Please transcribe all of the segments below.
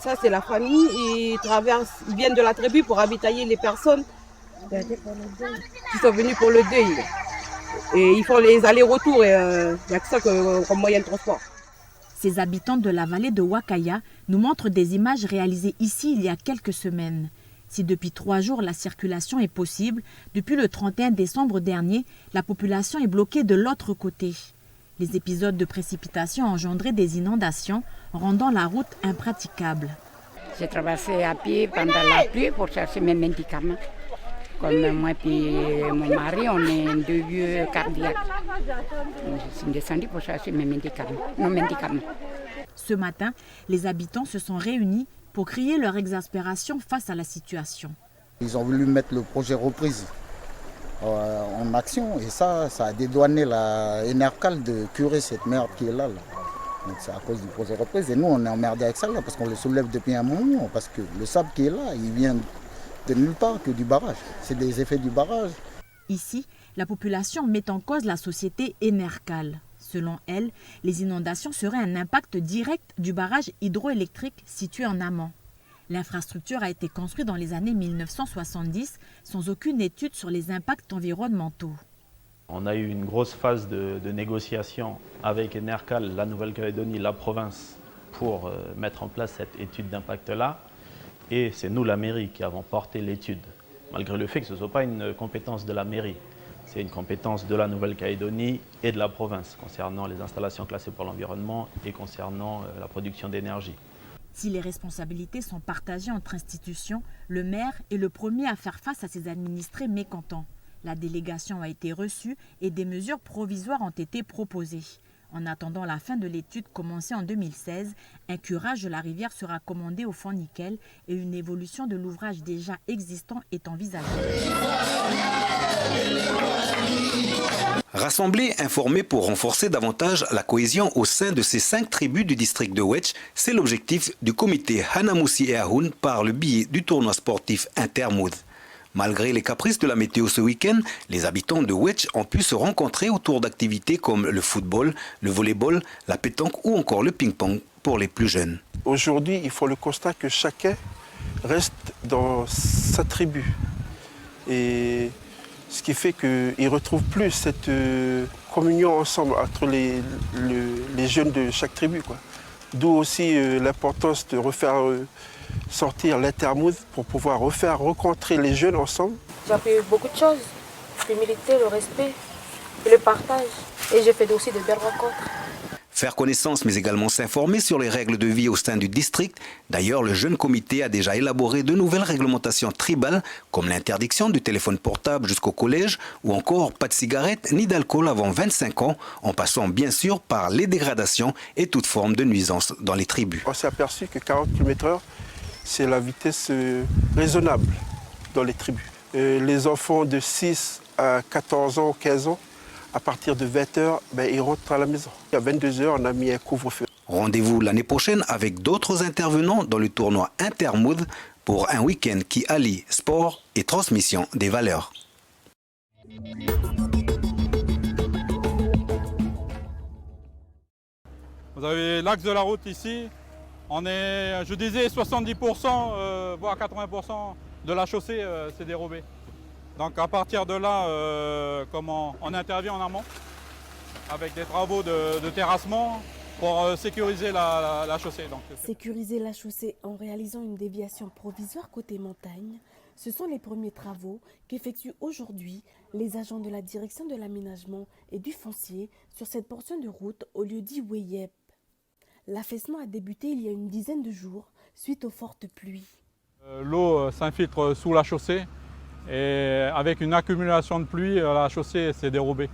Ça, c'est la famille. Ils viennent de la tribu pour ravitailler les personnes qui sont venues pour le deuil. Et ils font les allers-retours. Il n'y a que ça comme moyen de transport. Ces habitants de la vallée de Wakaya nous montrent des images réalisées ici il y a quelques semaines. Si depuis 3 jours la circulation est possible, depuis le 31 décembre dernier, la population est bloquée de l'autre côté. Les épisodes de précipitation ont engendré des inondations, rendant la route impraticable. J'ai traversé à pied pendant la pluie pour chercher mes médicaments. Comme moi et mon mari, on est deux vieux cardiaques. Je suis descendue pour chercher mes médicaments. Ce matin, les habitants se sont réunis pour crier leur exaspération face à la situation. Ils ont voulu mettre le projet reprise en action et ça a dédouané la Enercal de curer cette merde qui est là. Donc c'est à cause du projet reprise et nous on est emmerdés avec ça là, parce qu'on le soulève depuis un moment, parce que le sable qui est là, il vient de nulle part que du barrage. C'est des effets du barrage. Ici, la population met en cause la société Enercal. Selon elle, les inondations seraient un impact direct du barrage hydroélectrique situé en amont. L'infrastructure a été construite dans les années 1970 sans aucune étude sur les impacts environnementaux. On a eu une grosse phase de négociation avec Enercal, la Nouvelle-Calédonie, la province, pour mettre en place cette étude d'impact-là. Et c'est nous, la mairie, qui avons porté l'étude, malgré le fait que ce ne soit pas une compétence de la mairie. C'est une compétence de la Nouvelle-Calédonie et de la province concernant les installations classées pour l'environnement et concernant la production d'énergie. Si les responsabilités sont partagées entre institutions, le maire est le premier à faire face à ses administrés mécontents. La délégation a été reçue et des mesures provisoires ont été proposées. En attendant la fin de l'étude commencée en 2016, un curage de la rivière sera commandé au Fond Nickel et une évolution de l'ouvrage déjà existant est envisagée. Rassembler, informer pour renforcer davantage la cohésion au sein de ces 5 tribus du district de Wedj, c'est l'objectif du comité Hanamoussi et Ahoun par le biais du tournoi sportif Intermood. Malgré les caprices de la météo ce week-end, les habitants de Wedj ont pu se rencontrer autour d'activités comme le football, le volleyball, la pétanque ou encore le ping-pong pour les plus jeunes. Aujourd'hui, il faut le constat que chacun reste dans sa tribu. Et ce qui fait qu'ils ne retrouvent plus cette communion ensemble entre les jeunes de chaque tribu, quoi. D'où aussi l'importance de refaire sortir l'Intermood pour pouvoir rencontrer les jeunes ensemble. J'ai appris beaucoup de choses, l'humilité, le respect et le partage. Et j'ai fait aussi de belles rencontres. Faire connaissance mais également s'informer sur les règles de vie au sein du district. D'ailleurs, le jeune comité a déjà élaboré de nouvelles réglementations tribales comme l'interdiction du téléphone portable jusqu'au collège ou encore pas de cigarettes ni d'alcool avant 25 ans en passant bien sûr par les dégradations et toute forme de nuisance dans les tribus. On s'est aperçu que 40 km/h, c'est la vitesse raisonnable dans les tribus. Les enfants de 6 à 14 ans, 15 ans, à partir de 20h, ils rentrent à la maison. À 22h, on a mis un couvre-feu. Rendez-vous l'année prochaine avec d'autres intervenants dans le tournoi Intermood pour un week-end qui allie sport et transmission des valeurs. Vous avez l'axe de la route ici. On est, je disais, 70%, voire 80% de la chaussée, c'est dérobé. Donc à partir de là, on intervient en amont avec des travaux de terrassement pour sécuriser la chaussée. Donc, sécuriser la chaussée en réalisant une déviation provisoire côté montagne, ce sont les premiers travaux qu'effectuent aujourd'hui les agents de la direction de l'aménagement et du foncier sur cette portion de route au lieu-dit Weyep. L'affaissement a débuté il y a une dizaine de jours suite aux fortes pluies. L'eau s'infiltre sous la chaussée. Et avec une accumulation de pluie, la chaussée s'est dérobée.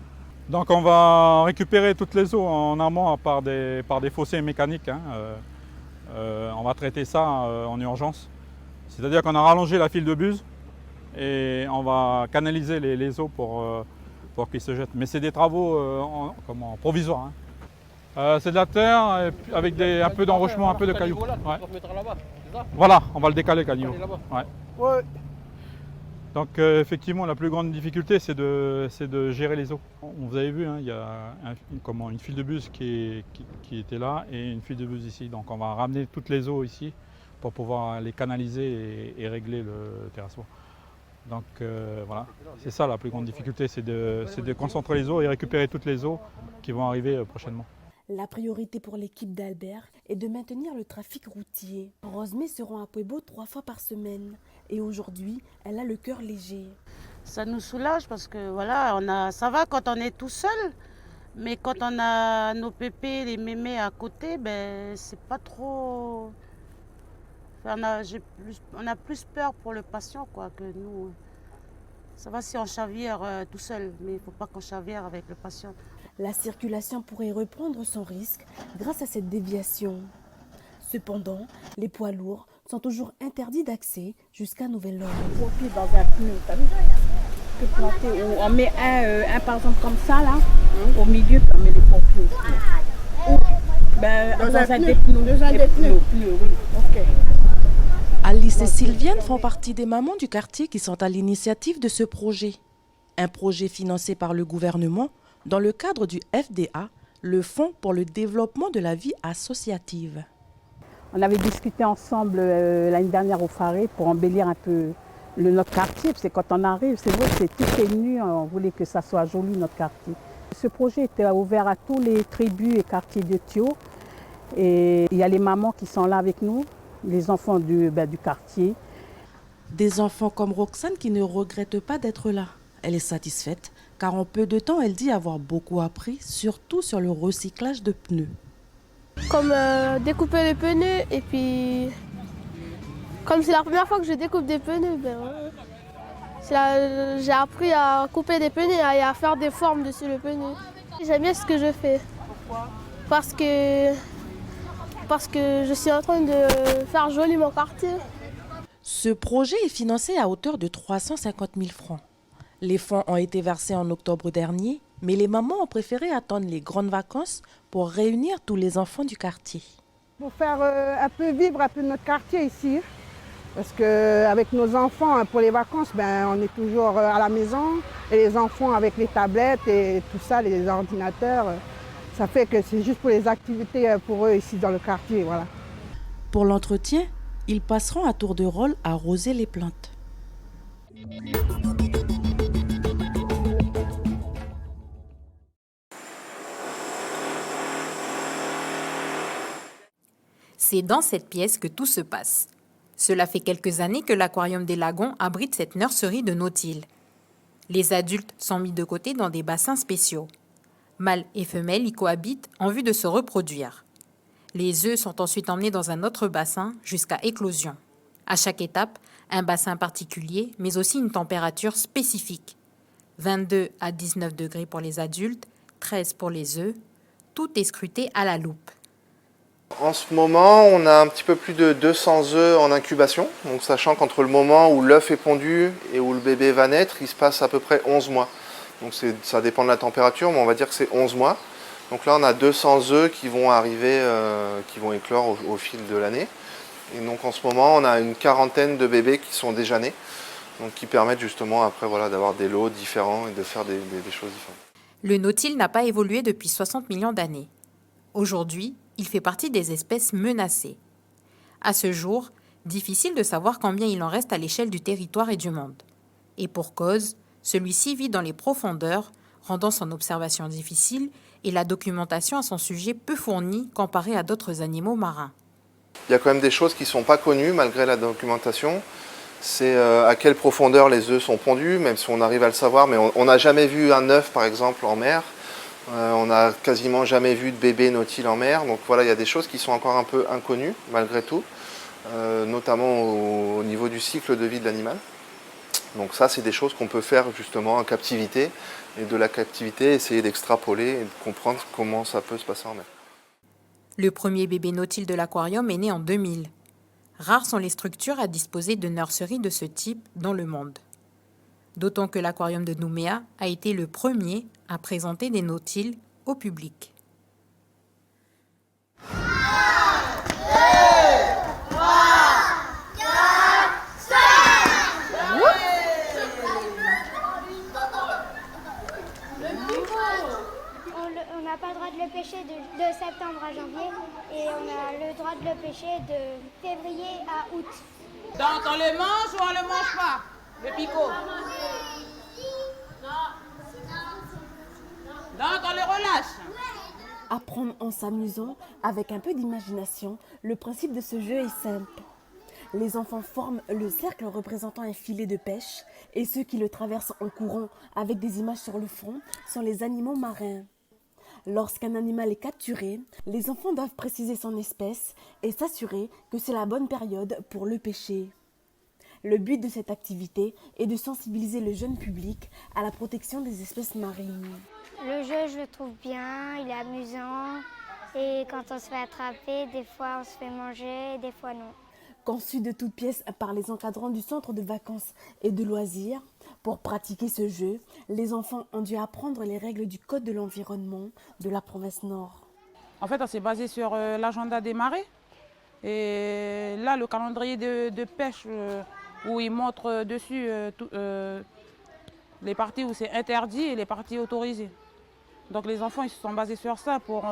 Donc on va récupérer toutes les eaux en amont par des fossés mécaniques. On va traiter ça en urgence. C'est-à-dire qu'on a rallongé la file de buse et on va canaliser les eaux pour qu'ils se jettent. Mais c'est des travaux provisoires. C'est de la terre avec un peu d'enrochement, un peu de cailloux. Ouais. Voilà, on va le décaler, le niveau. Ouais. Donc effectivement, la plus grande difficulté, c'est de gérer les eaux. Vous avez vu, il y a une file de bus qui était là et une file de bus ici. Donc on va ramener toutes les eaux ici pour pouvoir les canaliser et régler le terrassoir. Donc voilà, c'est ça la plus grande difficulté, c'est de concentrer les eaux et récupérer toutes les eaux qui vont arriver prochainement. La priorité pour l'équipe d'Albert est de maintenir le trafic routier. Rosemée se rend à Puebo 3 fois par semaine et aujourd'hui, elle a le cœur léger. Ça nous soulage parce que voilà, ça va quand on est tout seul, mais quand on a nos pépés, les mémés à côté, ben c'est pas trop. Enfin, on a plus peur pour le patient quoi, que nous. Ça va si on chavière tout seul, mais il ne faut pas qu'on chavière avec le patient. La circulation pourrait reprendre son risque grâce à cette déviation. Cependant, les poids lourds sont toujours interdits d'accès jusqu'à nouvel ordre. Dans un pneu, t'as vu, que planter, on met un par exemple comme ça là, au milieu, puis on met les pompiers. Dans un des pneus. Oui. Okay. Alice et Sylviane font partie des mamans du quartier qui sont à l'initiative de ce projet. Un projet financé par le gouvernement dans le cadre du FDA, le Fonds pour le développement de la vie associative. On avait discuté ensemble l'année dernière au Faré pour embellir un peu notre quartier. Parce que quand on arrive, c'est vrai que c'est tout est nu, on voulait que ça soit joli notre quartier. Ce projet était ouvert à tous les tribus et quartiers de Thio. Et il y a les mamans qui sont là avec nous, les enfants du quartier. Des enfants comme Roxane qui ne regrettent pas d'être là. Elle est satisfaite car en peu de temps, elle dit avoir beaucoup appris, surtout sur le recyclage de pneus. Comme découper les pneus et puis comme c'est la première fois que je découpe des pneus, j'ai appris à couper des pneus et à faire des formes dessus le pneu. J'aime bien ce que je fais. Pourquoi ? Parce que je suis en train de faire joli mon quartier. Ce projet est financé à hauteur de 350 000 francs. Les fonds ont été versés en octobre dernier, mais les mamans ont préféré attendre les grandes vacances pour réunir tous les enfants du quartier. Pour faire un peu vivre un peu notre quartier ici, parce qu'avec nos enfants, pour les vacances, on est toujours à la maison, et les enfants avec les tablettes et tout ça, les ordinateurs, ça fait que c'est juste pour les activités pour eux ici dans le quartier. Voilà. Pour l'entretien, ils passeront à tour de rôle à arroser les plantes. C'est dans cette pièce que tout se passe. Cela fait quelques années que l'aquarium des Lagons abrite cette nurserie de nautiles. Les adultes sont mis de côté dans des bassins spéciaux. Mâles et femelles y cohabitent en vue de se reproduire. Les œufs sont ensuite emmenés dans un autre bassin jusqu'à éclosion. À chaque étape, un bassin particulier, mais aussi une température spécifique. 22 à 19 degrés pour les adultes, 13 pour les œufs. Tout est scruté à la loupe. En ce moment, on a un petit peu plus de 200 œufs en incubation. Donc, sachant qu'entre le moment où l'œuf est pondu et où le bébé va naître, il se passe à peu près 11 mois. Donc ça dépend de la température, mais on va dire que c'est 11 mois. Donc là, on a 200 œufs qui vont arriver, qui vont éclore au fil de l'année. Et donc en ce moment, on a une quarantaine de bébés qui sont déjà nés, donc qui permettent justement après d'avoir des lots différents et de faire des choses différentes. Le nautile n'a pas évolué depuis 60 millions d'années. Aujourd'hui, il fait partie des espèces menacées. À ce jour, difficile de savoir combien il en reste à l'échelle du territoire et du monde. Et pour cause, celui-ci vit dans les profondeurs, rendant son observation difficile et la documentation à son sujet peu fournie comparée à d'autres animaux marins. Il y a quand même des choses qui ne sont pas connues malgré la documentation. C'est à quelle profondeur les œufs sont pondus, même si on arrive à le savoir, mais on n'a jamais vu un œuf par exemple en mer. On n'a quasiment jamais vu de bébé nautile en mer. Donc voilà, il y a des choses qui sont encore un peu inconnues malgré tout, notamment au niveau du cycle de vie de l'animal. Donc ça, c'est des choses qu'on peut faire justement en captivité, et de la captivité, essayer d'extrapoler et de comprendre comment ça peut se passer en mer. Le premier bébé nautile de l'aquarium est né en 2000. Rares sont les structures à disposer de nurseries de ce type dans le monde. D'autant que l'aquarium de Nouméa a été le premier à présenter des nautiles au public. On n'a pas le droit de le pêcher de septembre à janvier et on a le droit de le pêcher de février à août. Donc on le mange ou on le mange pas, le picot? Donc on le relâche. Apprendre en s'amusant, avec un peu d'imagination, le principe de ce jeu est simple. Les enfants forment le cercle représentant un filet de pêche et ceux qui le traversent en courant avec des images sur le front sont les animaux marins. Lorsqu'un animal est capturé, les enfants doivent préciser son espèce et s'assurer que c'est la bonne période pour le pêcher. Le but de cette activité est de sensibiliser le jeune public à la protection des espèces marines. Le jeu, je le trouve bien, il est amusant. Et quand on se fait attraper, des fois on se fait manger, des fois non. Conçu de toutes pièces par les encadrants du centre de vacances et de loisirs, pour pratiquer ce jeu, les enfants ont dû apprendre les règles du code de l'environnement de la province Nord. En fait, on s'est basé sur l'agenda des marées. Et là, le calendrier de pêche, où il montre dessus les parties où c'est interdit et les parties autorisées. Donc les enfants ils se sont basés sur ça pour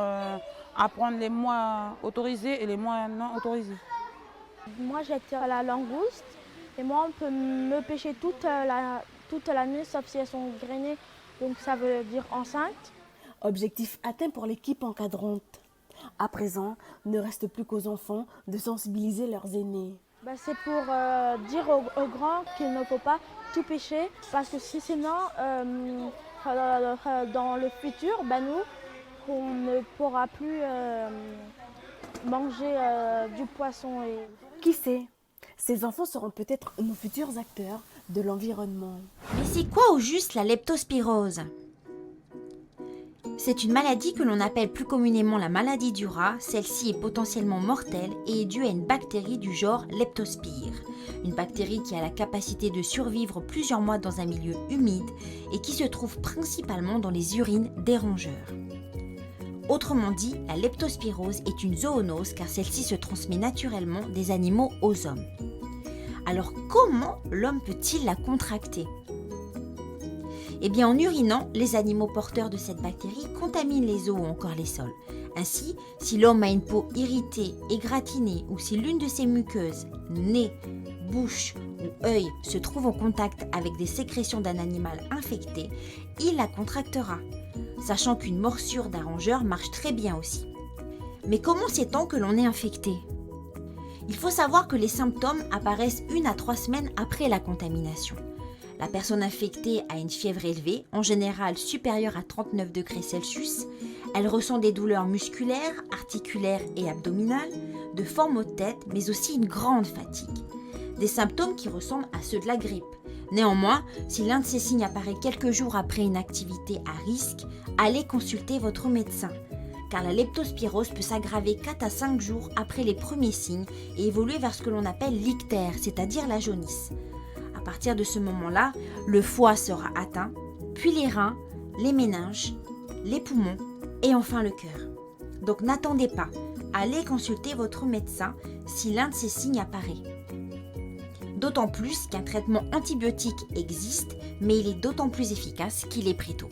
apprendre les moins autorisés et les moins non autorisés. Moi j'étais à la langouste et moi on peut me pêcher toute l'année sauf si elles sont grainées, donc ça veut dire enceintes. Objectif atteint pour l'équipe encadrante. À présent, ne reste plus qu'aux enfants de sensibiliser leurs aînés. C'est pour dire aux grands qu'il ne faut pas tout pêcher parce que sinon dans le futur, nous, on ne pourra plus manger du poisson. Qui sait? Ces enfants seront peut-être nos futurs acteurs de l'environnement. Mais c'est quoi au juste la leptospirose? C'est une maladie que l'on appelle plus communément la maladie du rat. Celle-ci est potentiellement mortelle et est due à une bactérie du genre Leptospire. Une bactérie qui a la capacité de survivre plusieurs mois dans un milieu humide et qui se trouve principalement dans les urines des rongeurs. Autrement dit, la leptospirose est une zoonose car celle-ci se transmet naturellement des animaux aux hommes. Alors comment l'homme peut-il la contracter ? Eh bien, en urinant, les animaux porteurs de cette bactérie contaminent les eaux ou encore les sols. Ainsi, si l'homme a une peau irritée, égratignée ou si l'une de ses muqueuses, nez, bouche ou œil se trouve en contact avec des sécrétions d'un animal infecté, il la contractera, sachant qu'une morsure d'un rongeur marche très bien aussi. Mais comment sait-on que l'on est infecté ? Il faut savoir que les symptômes apparaissent 1 à 3 semaines après la contamination. La personne infectée a une fièvre élevée, en général supérieure à 39 degrés Celsius. Elle ressent des douleurs musculaires, articulaires et abdominales, de forts maux de tête, mais aussi une grande fatigue. Des symptômes qui ressemblent à ceux de la grippe. Néanmoins, si l'un de ces signes apparaît quelques jours après une activité à risque, allez consulter votre médecin. Car la leptospirose peut s'aggraver 4 à 5 jours après les premiers signes et évoluer vers ce que l'on appelle l'ictère, c'est-à-dire la jaunisse. À partir de ce moment-là, le foie sera atteint, puis les reins, les méninges, les poumons et enfin le cœur. Donc n'attendez pas, allez consulter votre médecin si l'un de ces signes apparaît. D'autant plus qu'un traitement antibiotique existe, mais il est d'autant plus efficace qu'il est pris tôt.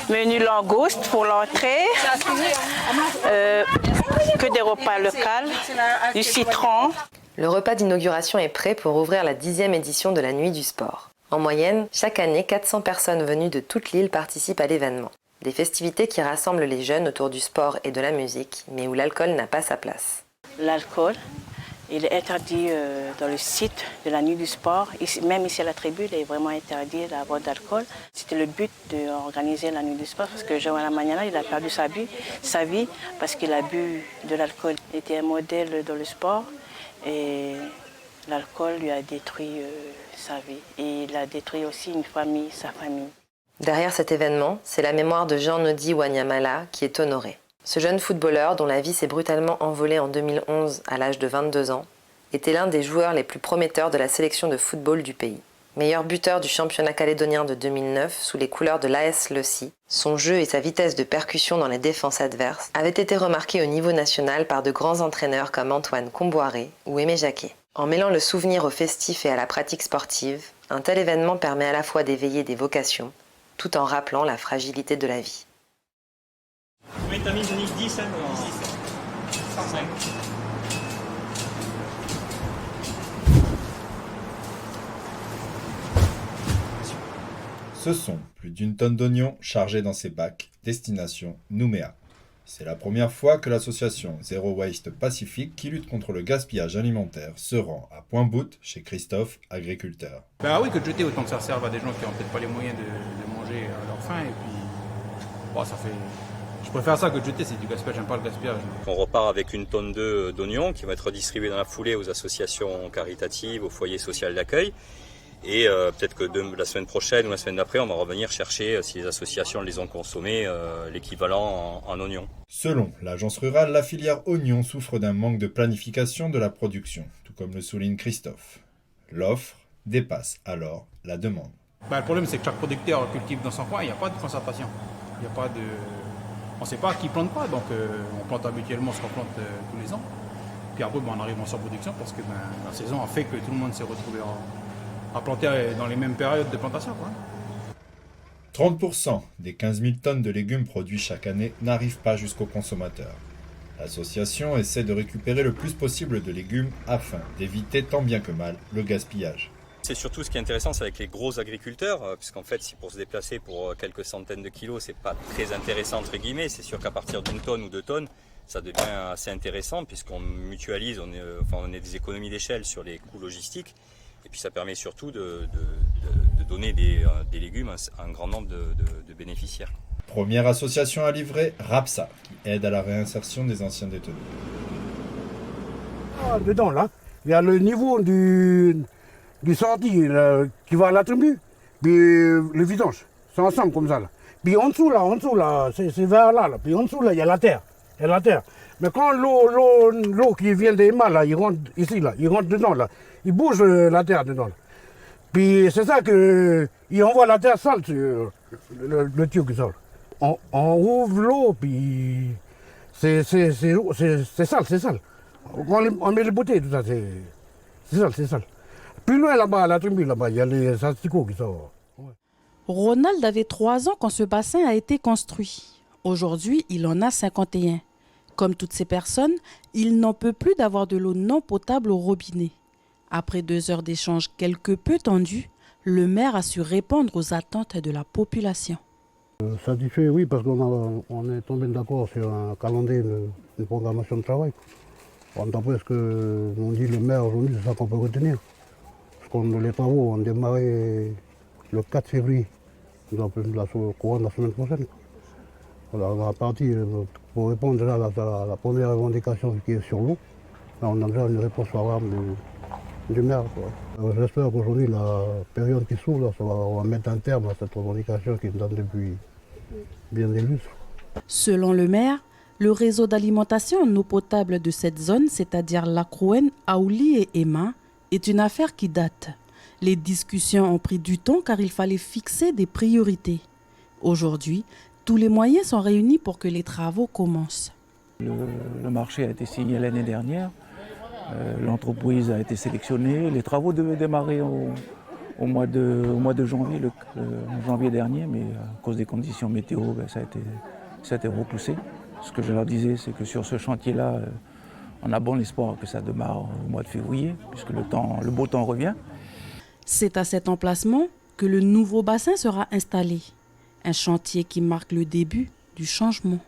Menu langouste pour l'entrée, que des repas locaux, du citron. Le repas d'inauguration est prêt pour ouvrir la 10e édition de la Nuit du Sport. En moyenne, chaque année, 400 personnes venues de toute l'île participent à l'événement. Des festivités qui rassemblent les jeunes autour du sport et de la musique, mais où l'alcool n'a pas sa place. L'alcool, il est interdit dans le site de la Nuit du Sport. Ici, même ici à la tribu, il est vraiment interdit d'avoir d'alcool. C'était le but d'organiser la Nuit du Sport parce que Joana Magnana, il a perdu sa vie parce qu'il a bu de l'alcool. Il était un modèle dans le sport et l'alcool lui a détruit sa vie. Et il a détruit aussi une famille, sa famille. Derrière cet événement, c'est la mémoire de Jean-Nodi Wanyamala qui est honorée. Ce jeune footballeur, dont la vie s'est brutalement envolée en 2011 à l'âge de 22 ans, était l'un des joueurs les plus prometteurs de la sélection de football du pays. Meilleur buteur du championnat calédonien de 2009 sous les couleurs de l'AS Lecy, son jeu et sa vitesse de percussion dans les défenses adverses avaient été remarqués au niveau national par de grands entraîneurs comme Antoine Comboiré ou Aimé Jacquet. En mêlant le souvenir au festif et à la pratique sportive, un tel événement permet à la fois d'éveiller des vocations, tout en rappelant la fragilité de la vie. Oui, t'as mis Denis 10, hein, 5. Ce sont plus d'une tonne d'oignons chargés dans ces bacs, destination Nouméa. C'est la première fois que l'association Zero Waste Pacifique, qui lutte contre le gaspillage alimentaire, se rend à Point-Bout chez Christophe, agriculteur. Bah oui, que de jeter autant que ça serve à des gens qui n'ont peut-être pas les moyens de manger à leur faim. Et puis, bon, ça fait... Je préfère ça que de jeter, c'est du gaspillage, j'aime pas le gaspillage. On repart avec une tonne d'oignons qui vont être distribués dans la foulée aux associations caritatives, aux foyers sociaux d'accueil. Et peut-être que la semaine prochaine ou la semaine d'après, on va revenir chercher, si les associations les ont consommés, l'équivalent en oignons. Selon l'agence rurale, la filière oignon souffre d'un manque de planification de la production, tout comme le souligne Christophe. L'offre dépasse alors la demande. Le problème, c'est que chaque producteur cultive dans son coin, il n'y a pas de concertation. Il n'y a pas de... On ne sait pas qui plante pas, donc on plante habituellement ce qu'on plante tous les ans. Puis après, on arrive en surproduction parce que la saison a fait que tout le monde s'est retrouvé à planter dans les mêmes périodes de plantation, quoi. 30% des 15 000 tonnes de légumes produits chaque année n'arrivent pas jusqu'aux consommateurs. L'association essaie de récupérer le plus possible de légumes afin d'éviter tant bien que mal le gaspillage. C'est surtout ce qui est intéressant, c'est avec les gros agriculteurs, puisqu'en fait, si pour se déplacer pour quelques centaines de kilos, c'est pas très intéressant entre guillemets. C'est sûr qu'à partir d'une tonne ou 2 tonnes, ça devient assez intéressant puisqu'on mutualise, on est des économies d'échelle sur les coûts logistiques. Et puis ça permet surtout de donner des légumes à un grand nombre de bénéficiaires. Première association à livrer, Rapsa, qui aide à la réinsertion des anciens détenus. Dedans, là, il y a le niveau du sorti qui va à la tribu, puis le vidange, c'est ensemble comme ça. Là. Puis en dessous, là, c'est vers là, puis en dessous, là, il y a la terre. Mais quand l'eau qui vient des mâts, là, il rentre ici, là, il rentre dedans, là. Il bouge la terre dedans. Là. Puis c'est ça qu'il envoie la terre sale sur le tuyau qui sort. On ouvre l'eau, puis c'est sale. On met les bouteilles, tout ça, c'est sale. Plus loin là-bas, à la tribu, là-bas, il y a les asticots qui sortent. Ouais. Ronald avait 3 ans quand ce bassin a été construit. Aujourd'hui, il en a 51. Comme toutes ces personnes, il n'en peut plus d'avoir de l'eau non potable au robinet. Après 2 heures d'échange quelque peu tendus, le maire a su répondre aux attentes de la population. Satisfait, oui, parce qu'on est tombé d'accord sur un calendrier, une programmation de travail. D'après ce que nous dit le maire aujourd'hui, c'est ça qu'on peut retenir. Parce que les travaux ont démarré le 4 février, au courant de la semaine prochaine. Voilà, on va partir pour répondre déjà à la première revendication qui est sur l'eau. On a déjà une réponse favorable du maire. J'espère qu'aujourd'hui, la période qui s'ouvre, on va mettre un terme à cette revendication qui date depuis bien des lustres. Selon le maire, le réseau d'alimentation en eau potable de cette zone, c'est-à-dire Lacrouen, Aouli et Emma, est une affaire qui date. Les discussions ont pris du temps car il fallait fixer des priorités. Aujourd'hui, tous les moyens sont réunis pour que les travaux commencent. Le marché a été signé l'année dernière, l'entreprise a été sélectionnée, les travaux devaient démarrer au mois de janvier, janvier dernier, mais à cause des conditions météo, ça a été repoussé. Ce que je leur disais, c'est que sur ce chantier-là, on a bon espoir que ça démarre au mois de février, puisque le beau temps revient. C'est à cet emplacement que le nouveau bassin sera installé. Un chantier qui marque le début du changement.